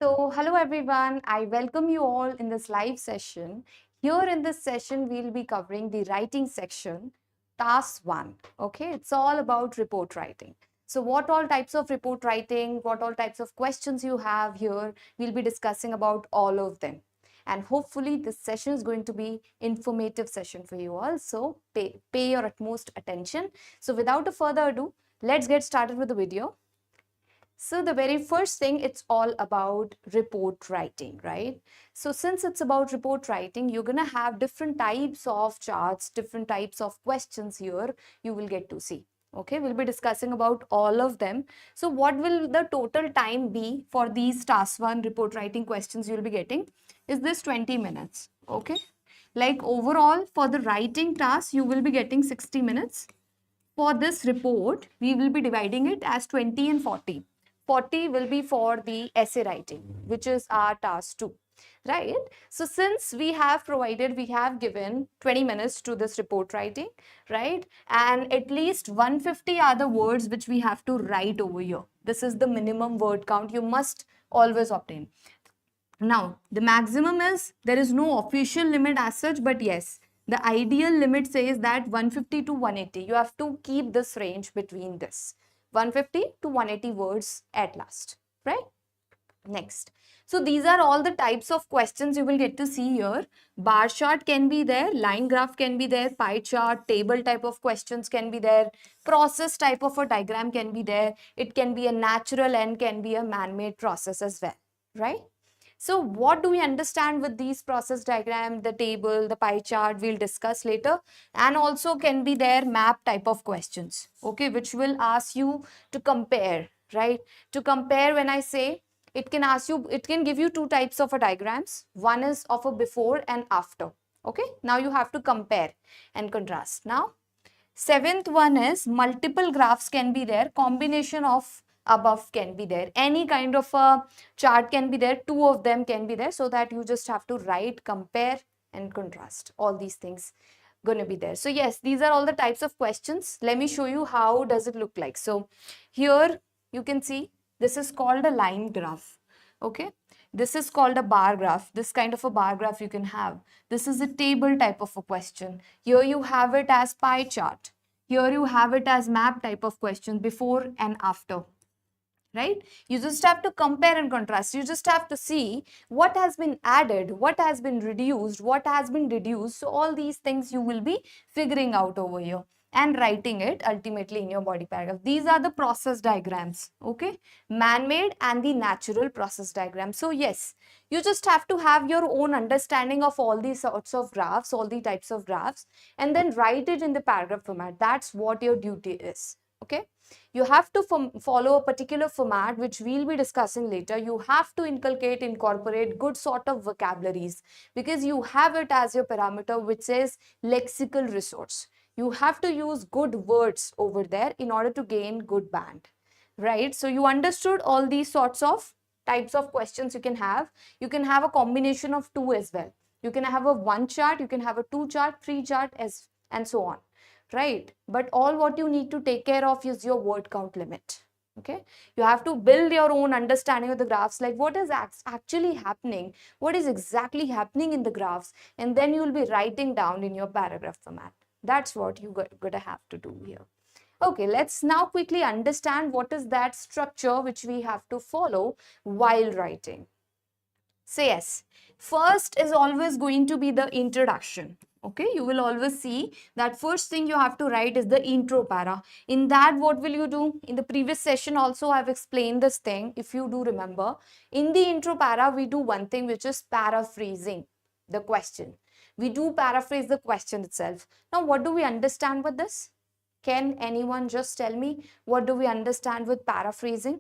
So, hello everyone. I welcome you all in this live session. Here in this session, we'll be covering the writing section, task 1. Okay, it's all about report writing. So, what all types of report writing, what all types of questions you have here, we'll be discussing about all of them. And hopefully, this session is going to be informative session for you all. So, pay your utmost attention. So, without a further ado, let's get started with the video. So the very first thing, it's all about report writing, right? So since it's about report writing, you're going to have different types of charts, different types of questions here you will get to see. Okay, we'll be discussing about all of them. So what will the total time be for these task 1 report writing questions you'll be getting? Is this 20 minutes? Okay. Like overall for the writing task, you will be getting 60 minutes. For this report, we will be dividing it as 20 and 40. 40 will be for the essay writing, which is our task 2, right? So since we have given 20 minutes to this report writing, right? And at least 150 are the words which we have to write over here. This is the minimum word count you must always obtain. Now, the maximum is, there is no official limit as such, but yes, the ideal limit says that 150 to 180. You have to keep this range between this 150 to 180 words at last, right? Next. So these are all the types of questions you will get to see here. Bar chart can be there, line graph can be there, pie chart, table type of questions can be there, process type of a diagram can be there. It can be a natural and can be a man-made process as well, right? So what do we understand with these process diagram, the table, the pie chart, we'll discuss later. And also can be their map type of questions, okay, which will ask you to compare, right? To compare, when I say, it can ask you, it can give you two types of a diagrams. One is of a before and after, okay? Now you have to compare and contrast. Now, seventh one is multiple graphs can be there, combination of above can be there, any kind of a chart can be there, two of them can be there, so that you just have to write, compare and contrast. All these things going to be there. So yes, these are all the types of questions. Let me show you how does it look like. So here you can see this is called a line graph, okay? This is called a bar graph. This kind of a bar graph you can have. This is a table type of a question. Here you have it as pie chart. Here you have it as map type of question, before and after, right? You just have to compare and contrast. You just have to see what has been added, what has been reduced, what has been reduced. So all these things you will be figuring out over here and writing it ultimately in your body paragraph. These are the process diagrams, okay? Man-made and the natural process diagram. So yes, you just have to have your own understanding of all these sorts of graphs, all the types of graphs, and then write it in the paragraph format. That's what your duty is, okay? You have to follow a particular format, which we'll be discussing later. You have to incorporate good sort of vocabularies, because you have it as your parameter, which says lexical resource. You have to use good words over there in order to gain good band, right? So you understood all these sorts of types of questions you can have. You can have a combination of two as well. You can have a one chart, you can have a two chart, three chart, as and so on, right? But all what you need to take care of is your word count limit, okay? You have to build your own understanding of the graphs, like what is actually happening, what is exactly happening in the graphs, and then you will be writing down in your paragraph format. That's what you're gonna have to do here. Okay, let's now quickly understand what is that structure which we have to follow while writing. So yes, first is always going to be the introduction. Okay, you will always see that first thing you have to write is the intro para. In that, what will you do? In the previous session also, I've explained this thing, if you do remember. In the intro para, we do one thing, which is paraphrasing the question. We do paraphrase the question itself. Now, what do we understand with this? Can anyone just tell me, what do we understand with paraphrasing?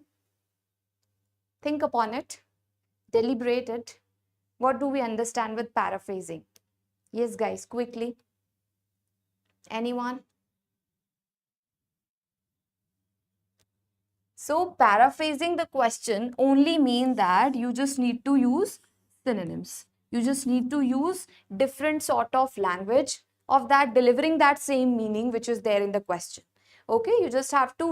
Think upon it. Deliberate it. What do we understand with paraphrasing? Yes, guys, quickly. Anyone? So paraphrasing the question only means that you just need to use synonyms. You just need to use different sort of language of that, delivering that same meaning which is there in the question. Okay, you just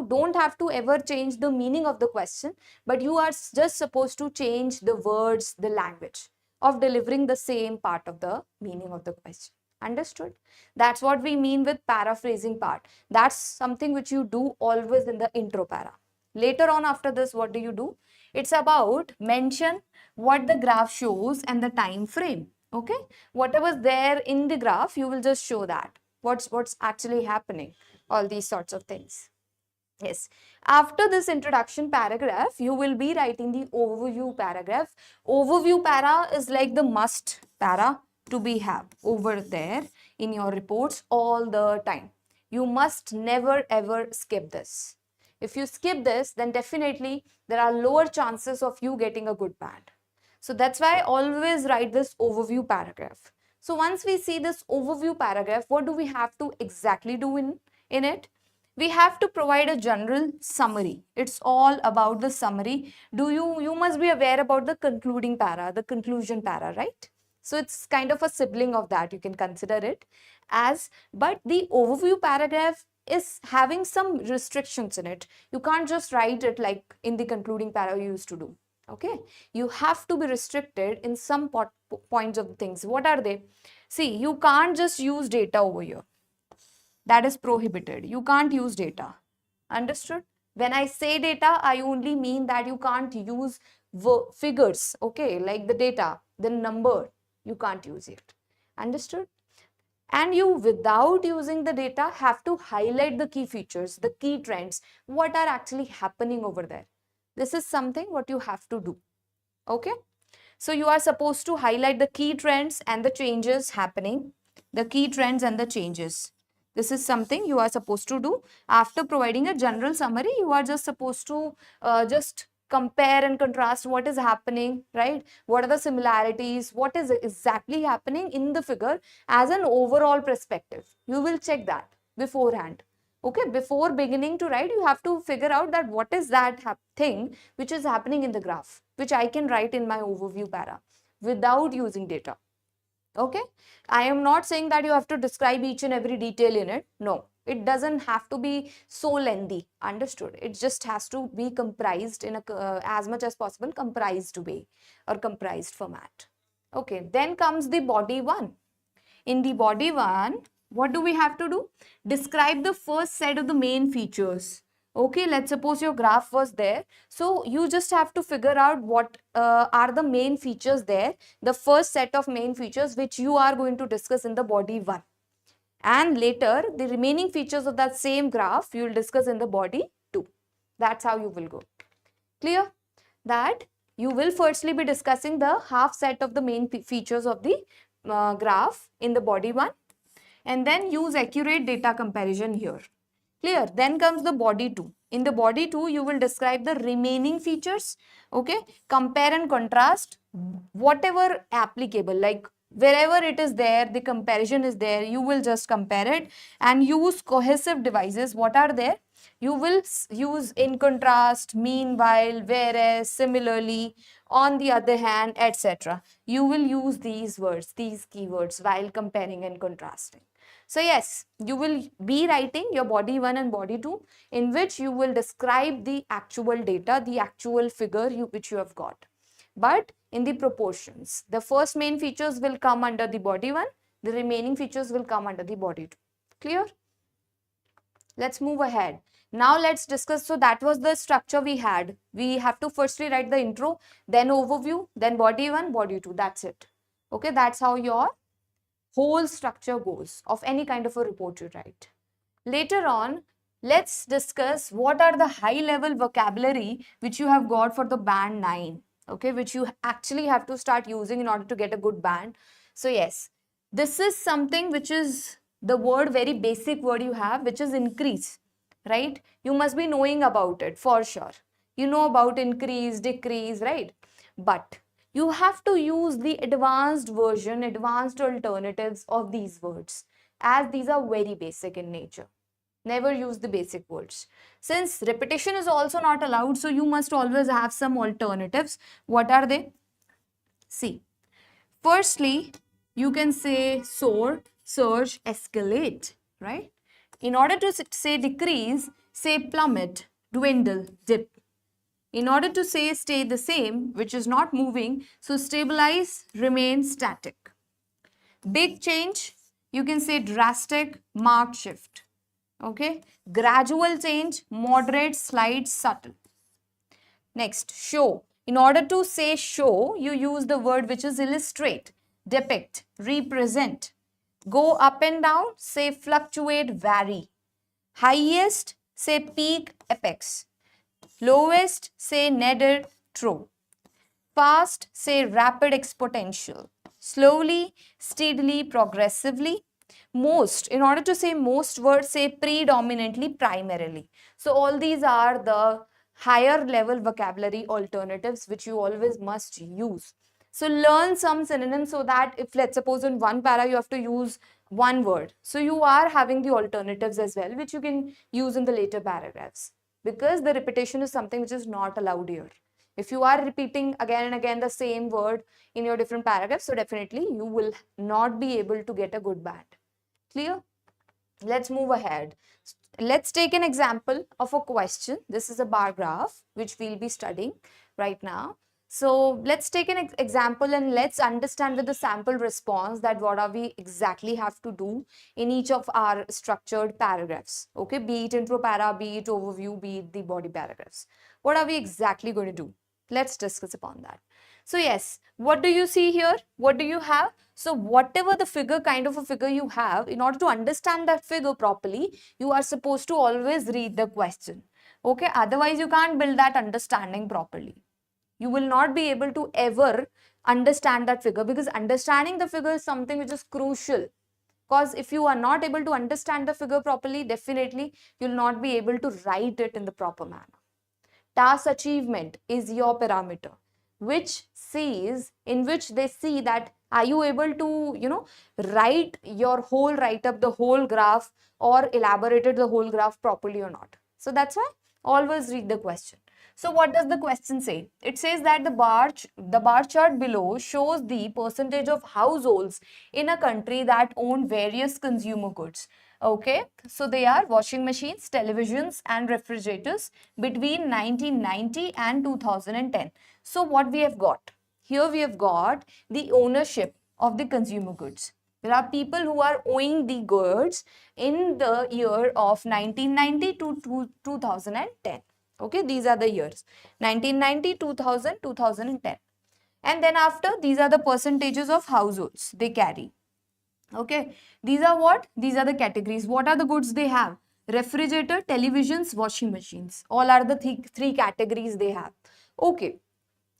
don't have to ever change the meaning of the question, but you are just supposed to change the words, the language of delivering the same part of the meaning of the question. Understood? That's what we mean with paraphrasing part. That's something which you do always in the intro para. Later on after this, what do you do? It's about mention what the graph shows and the time frame. Okay, whatever's there in the graph, you will just show that what's actually happening, all these sorts of things. Yes. After this introduction paragraph, you will be writing the overview paragraph. Overview para is like the must para to be have over there in your reports all the time. You must never ever skip this. If you skip this, then definitely there are lower chances of you getting a good band. So that's why I always write this overview paragraph. So once we see this overview paragraph, what do we have to exactly do in it? We have to provide a general summary. It's all about the summary. You must be aware about the concluding para, the conclusion para, right? So it's kind of a sibling of that. You can consider it as, but the overview paragraph is having some restrictions in it. You can't just write it like in the concluding para you used to do. Okay, you have to be restricted in some points of things. What are they? See, you can't just use data over here. That is prohibited. You can't use data. Understood? When I say data, I only mean that you can't use figures, okay, like the data, the number, you can't use it. Understood? And you, without using the data, have to highlight the key features, the key trends, what are actually happening over there. This is something what you have to do. Okay? So you are supposed to highlight the key trends and the changes happening, the key trends and the changes. This is something you are supposed to do. After providing a general summary, you are just supposed to just compare and contrast what is happening, right? What are the similarities? What is exactly happening in the figure as an overall perspective? You will check that beforehand. Okay, before beginning to write, you have to figure out that what is that thing which is happening in the graph, which I can write in my overview para without using data. Okay, I am not saying that you have to describe each and every detail in it. No, it doesn't have to be so lengthy. Understood? It just has to be comprised in a as much as possible comprised way or comprised format. Okay, then comes the body one. In the body one, what do we have to do? Describe the first set of the main features. Okay, let's suppose your graph was there. So you just have to figure out what are the main features there, the first set of main features which you are going to discuss in the body 1. And later, the remaining features of that same graph you will discuss in the body 2. That's how you will go. Clear? That you will firstly be discussing the half set of the main features of the graph in the body 1, and then use accurate data comparison here. Clear? Then comes the body 2. In the body 2, you will describe the remaining features. Okay? Compare and contrast whatever applicable, like wherever it is there, the comparison is there, you will just compare it and use cohesive devices. What are there? You will use in contrast, meanwhile, whereas, similarly, on the other hand, etc. You will use these words, these keywords while comparing and contrasting. So yes, you will be writing your body 1 and body 2 in which you will describe the actual data, the actual figure which you have got. But in the proportions, the first main features will come under the body 1, the remaining features will come under the body 2. Clear? Let's move ahead. Now let's discuss. So that was the structure we had. We have to firstly write the intro, then overview, then body 1, body 2. That's it. Okay, that's how your whole structure goes of any kind of a report you write. Later on, let's discuss what are the high level vocabulary which you have got for the band 9. Okay, which you actually have to start using in order to get a good band. So yes, this is something which is the word, very basic word you have, which is increase, right? You must be knowing about it for sure. You know about increase, decrease, right? But you have to use the advanced version, advanced alternatives of these words, as these are very basic in nature. Never use the basic words. Since repetition is also not allowed, so you must always have some alternatives. What are they? See, firstly, you can say sort, surge, escalate, right? In order to say decrease, say plummet, dwindle, dip. In order to say stay the same, which is not moving, so stabilize, remain static. Big change, you can say drastic, marked shift. Okay, gradual change, moderate, slight, subtle. Next, show. In order to say show, you use the word which is illustrate, depict, represent. Go up and down, say fluctuate, vary. Highest, say peak, apex. Lowest, say nadir, true. Fast, say rapid, exponential. Slowly, steadily, progressively. Most, in order to say most words, say predominantly, primarily. So all these are the higher level vocabulary alternatives which you always must use. So learn some synonyms so that if, let's suppose, in one para you have to use one word, so you are having the alternatives as well, which you can use in the later paragraphs, because the repetition is something which is not allowed here. If you are repeating again and again the same word in your different paragraphs, so definitely you will not be able to get a good band. Clear? Let's move ahead. Let's take an example of a question. This is a bar graph which we'll be studying right now. So let's take an example and let's understand with the sample response that what are we exactly have to do in each of our structured paragraphs. Okay, be it intro para, be it overview, be it the body paragraphs. What are we exactly going to do? Let's discuss upon that. So yes, what do you see here? What do you have? So whatever the figure, kind of a figure you have, in order to understand that figure properly, you are supposed to always read the question. Okay, otherwise you can't build that understanding properly. You will not be able to ever understand that figure, because understanding the figure is something which is crucial. Because if you are not able to understand the figure properly, definitely you'll not be able to write it in the proper manner. Task achievement is your parameter, which sees, in which they see that are you able to, write your whole write-up, the whole graph, or elaborated the whole graph properly or not. So that's why always read the question. So what does the question say? It says that the bar chart below shows the percentage of households in a country that own various consumer goods. Okay, so they are washing machines, televisions, and refrigerators between 1990 and 2010. So what we have got? Here we have got the ownership of the consumer goods. There are people who are owning the goods in the year of 1990 to 2010. Okay, these are the years 1990, 2000, 2010. And then after, these are the percentages of households they carry. Okay, these are what? These are the categories. What are the goods they have? Refrigerator, televisions, washing machines. All are the three categories they have. Okay,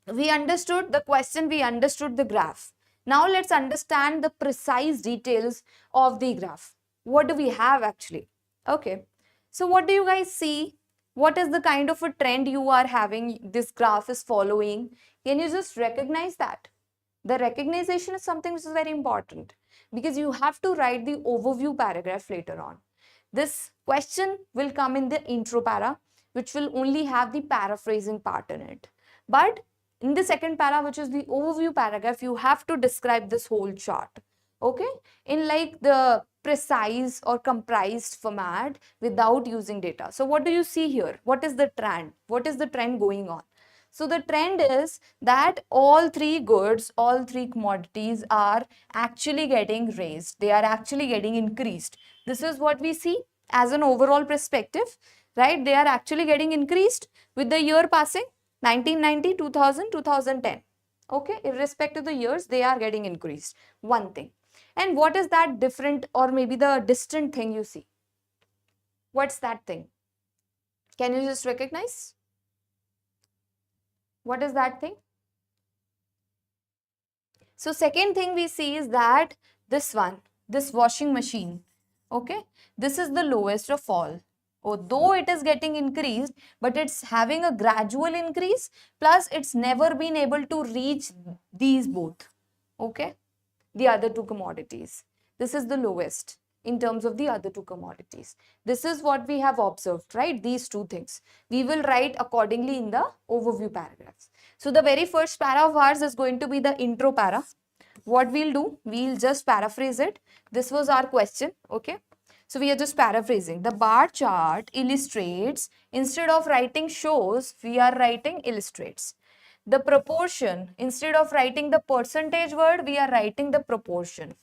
we understood the question, we understood the graph. Now let's understand the precise details of the graph. What do we have actually? Okay, so what do you guys see? What is the kind of a trend you are having, this graph is following? Can you just recognize that? The recognition is something which is very important, because you have to write the overview paragraph later on. This question will come in the intro para, which will only have the paraphrasing part in it. But in the second para, which is the overview paragraph, you have to describe this whole chart. Okay, in like the precise or comprised format without using data. So what do you see here? What is the trend? What is the trend going on? So the trend is that all three goods, all three commodities are actually getting raised. They are actually getting increased. This is what we see as an overall perspective, right? They are actually getting increased with the year passing 1990, 2000, 2010. Okay, irrespective of the years, they are getting increased. One thing. And what is that different or maybe the distant thing you see? What's that thing? Can you just recognize? What is that thing? So second thing we see is that this one, this washing machine, okay, this is the lowest of all. Although it is getting increased, but it's having a gradual increase, plus it's never been able to reach these both, okay, the other two commodities. This is the lowest in terms of the other two commodities. This is what we have observed, right? These two things. We will write accordingly in the overview paragraphs. So the very first para of ours is going to be the intro para. What we'll do, we'll just paraphrase it. This was our question, okay? So we are just paraphrasing. The bar chart illustrates, instead of writing shows, we are writing illustrates. The proportion, instead of writing the percentage word, we are writing the proportion.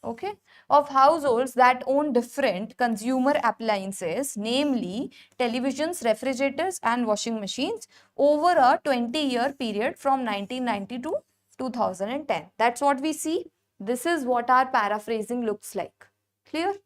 Okay, of households that own different consumer appliances, namely televisions, refrigerators, and washing machines, over a 20-year period from 1990 to 2010. That's what we see. This is what our paraphrasing looks like. Clear?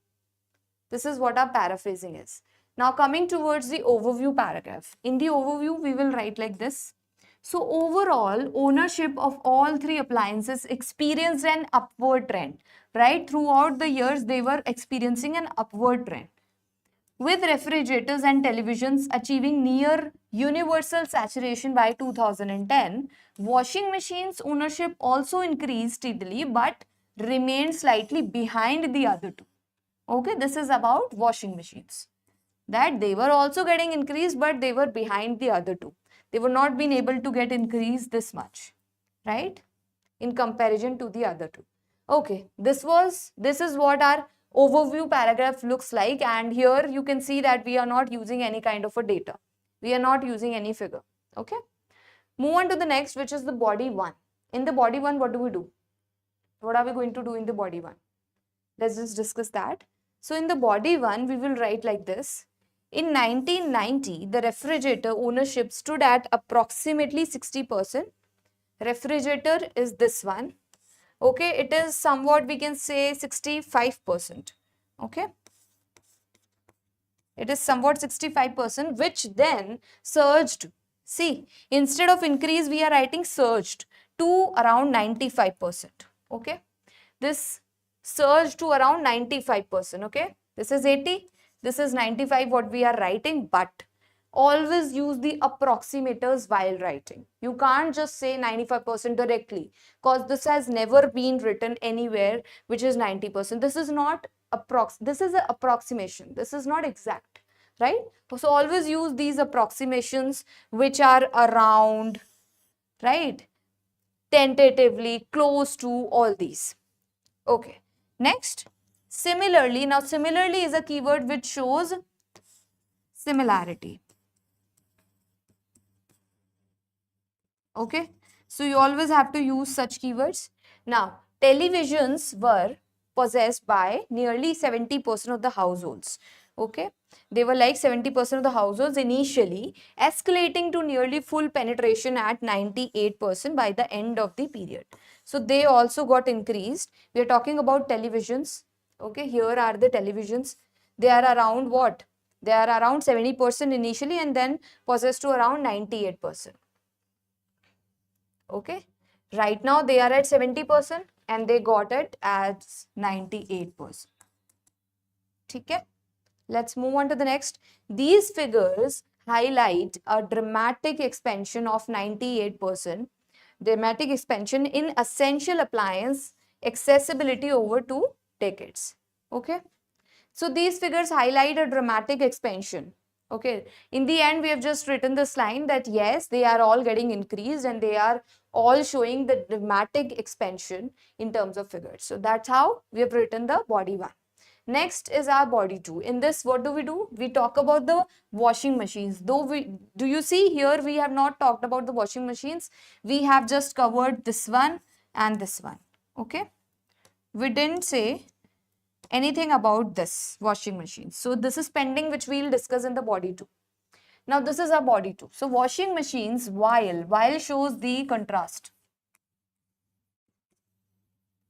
This is what our paraphrasing is. Now coming towards the overview paragraph. In the overview, we will write like this. So overall, ownership of all three appliances experienced an upward trend, right? Throughout the years, they were experiencing an upward trend, with refrigerators and televisions achieving near universal saturation by 2010. Washing machines ownership also increased steadily but remained slightly behind the other two. Okay, this is about washing machines. That they were also getting increased, but they were behind the other two. They were not being able to get increased this much, right? In comparison to the other two. Okay, this is what our overview paragraph looks like, and here you can see that we are not using any kind of a data. We are not using any figure. Okay. Move on to the next, which is the body one. In the body one, what do we do? What are we going to do in the body one? Let's just discuss that. So in the body one, we will write like this. In 1990, the refrigerator ownership stood at approximately 60%. Refrigerator is this one. Okay, it is somewhat, we can say, 65%. Okay. It is somewhat 65%, which then surged. See, instead of increase, we are writing surged to around 95%. Okay. This surged to around 95%. Okay. This is 80. This is 95 what we are writing, but always use the approximators while writing. You can't just say 95% directly, because this has never been written anywhere which is 90%. This is not this is an approximation. This is not exact, right? So always use these approximations which are around, right? Tentatively close to all these. Okay. Next, similarly. Now, similarly is a keyword which shows similarity. Okay. So, you always have to use such keywords. Now, televisions were possessed by nearly 70% of the households. Okay. They were like 70% of the households initially, escalating to nearly full penetration at 98% by the end of the period. So, they also got increased. We are talking about televisions. Okay. Here are the televisions. They are around what? They are around 70% initially and then possessed to around 98%. Okay. Right now they are at 70% and they got it as 98%. Okay. Let's move on to the next. These figures highlight a dramatic expansion of 98%, dramatic expansion in essential appliance accessibility over 2 decades. Okay. So these figures highlight a dramatic expansion. Okay. In the end, we have just written this line that yes, they are all getting increased and they are all showing the dramatic expansion in terms of figures. So that's how we have written the body one. Next is our body two. In this, what do? We talk about the washing machines. Do you see here we have not talked about the washing machines. We have just covered this one and this one. Okay. We didn't say anything about this washing machine. So this is pending, which we will discuss in the body two. Now this is our body two. So washing machines, while shows the contrast.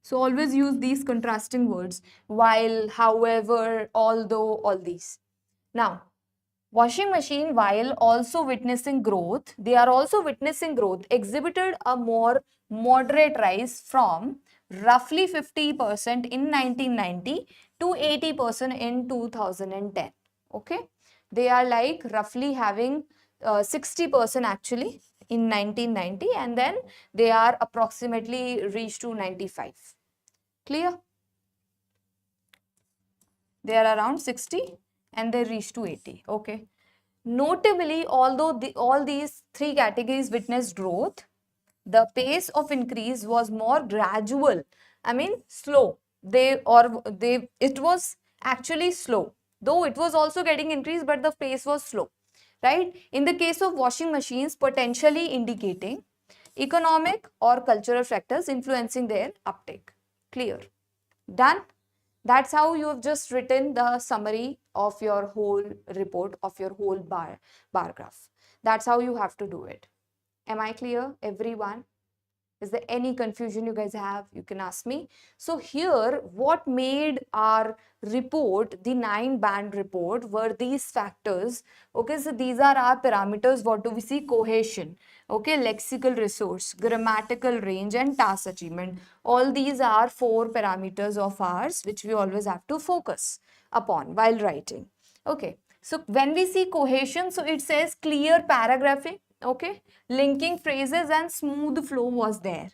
So always use these contrasting words, while, however, although, all these. Now, washing machine, while also witnessing growth, they are also witnessing growth, exhibited a more moderate rise from roughly 50% in 1990 to 80% in 2010. Okay. They are like roughly having 60% actually in 1990 and then they are approximately reached to 95. Clear? They are around 60 and they reach to 80. Okay. Notably, although all these three categories witnessed growth, the pace of increase was more gradual. I mean, slow. It was actually slow. Though it was also getting increased, but the pace was slow, right? In the case of washing machines, potentially indicating economic or cultural factors influencing their uptake. Clear? Done? That's how you have just written the summary of your whole report, of your whole bar graph. That's how you have to do it. Am I clear, everyone? Is there any confusion you guys have? You can ask me. So here, what made our report, the 9-band report, were these factors. Okay, so these are our parameters. What do we see? Cohesion, okay, lexical resource, grammatical range, and task achievement. All these are 4 parameters of ours, which we always have to focus upon while writing. Okay, so when we see cohesion, so it says clear paragraphing, okay, linking phrases and smooth flow was there.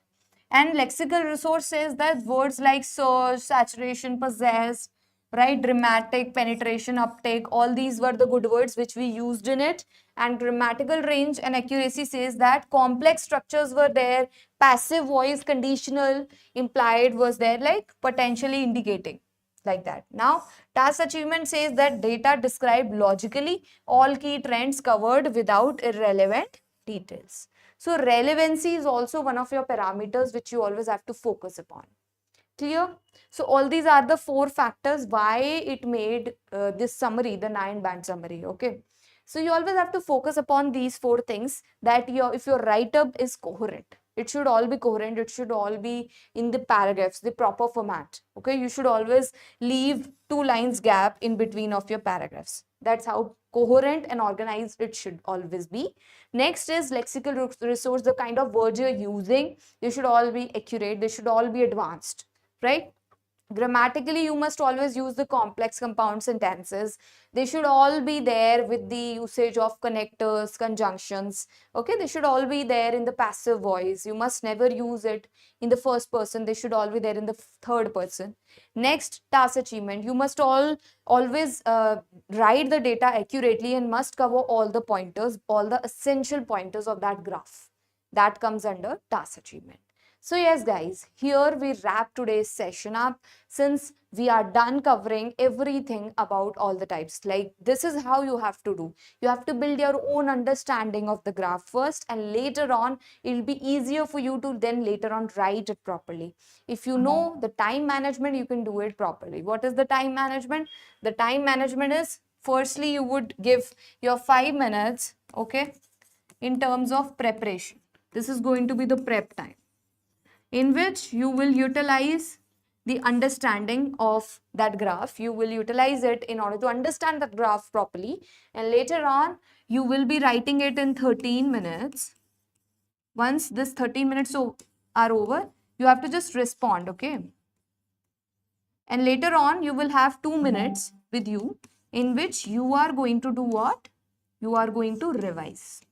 And lexical resource says that words like surge, saturation, possessed, right, dramatic, penetration, uptake, all these were the good words which we used in it. And grammatical range and accuracy says that complex structures were there, passive voice, conditional, implied was there, like potentially indicating, like that. Now, task achievement says that data described logically, all key trends covered without irrelevant details. So, relevancy is also one of your parameters which you always have to focus upon. Clear? So, all these are the 4 factors why it made this summary, the 9-band summary. Okay. So, you always have to focus upon these 4 things, that if your write-up is coherent. It should all be coherent. It should all be in the paragraphs, the proper format. Okay. You should always leave 2 lines gap in between of your paragraphs. That's how coherent and organized it should always be. Next is lexical resource, the kind of words you're using. They should all be accurate. They should all be advanced, right? Grammatically, you must always use the complex compound sentences. They should all be there with the usage of connectors, conjunctions. Okay, they should all be there in the passive voice. You must never use it in the first person. They should all be there in the third person. Next, task achievement. You must always write the data accurately and must cover all the pointers, all the essential pointers of that graph. That comes under task achievement. So yes guys, here we wrap today's session up, since we are done covering everything about all the types. Like, this is how you have to do. You have to build your own understanding of the graph first, and later on it will be easier for you to then later on write it properly. If you know the time management, you can do it properly. What is the time management? The time management is, firstly you would give your 5 minutes, okay, in terms of preparation. This is going to be the prep time, in which you will utilize the understanding of that graph. You will utilize it in order to understand that graph properly, and later on you will be writing it in 13 minutes. Once this 13 minutes are over, you have to just respond, okay? And later on you will have 2 minutes with you, in which you are going to do what? You are going to revise.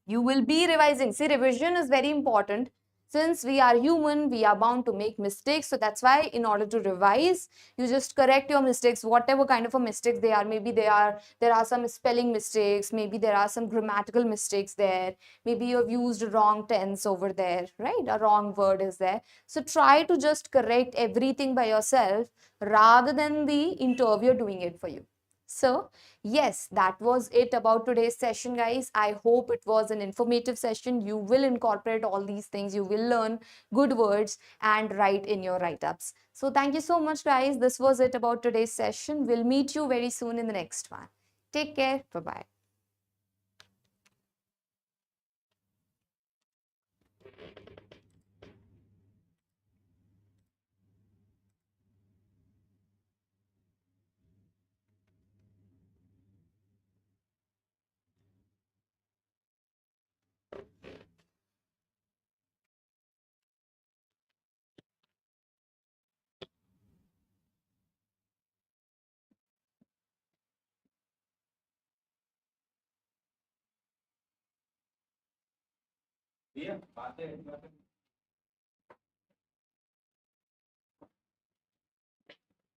You will be revising. See, revision is very important. Since we are human, we are bound to make mistakes. So that's why in order to revise, you just correct your mistakes, whatever kind of a mistakes they are. Maybe there are some spelling mistakes, maybe there are some grammatical mistakes there, maybe you have used wrong tense over there, right? A wrong word is there. So try to just correct everything by yourself rather than the interviewer doing it for you. So yes, that was it about today's session, guys. I hope it was an informative session. You will incorporate all these things. You will learn good words and write in your write-ups. So thank you so much, guys. This was it about today's session. We'll meet you very soon in the next one. Take care. Bye-bye.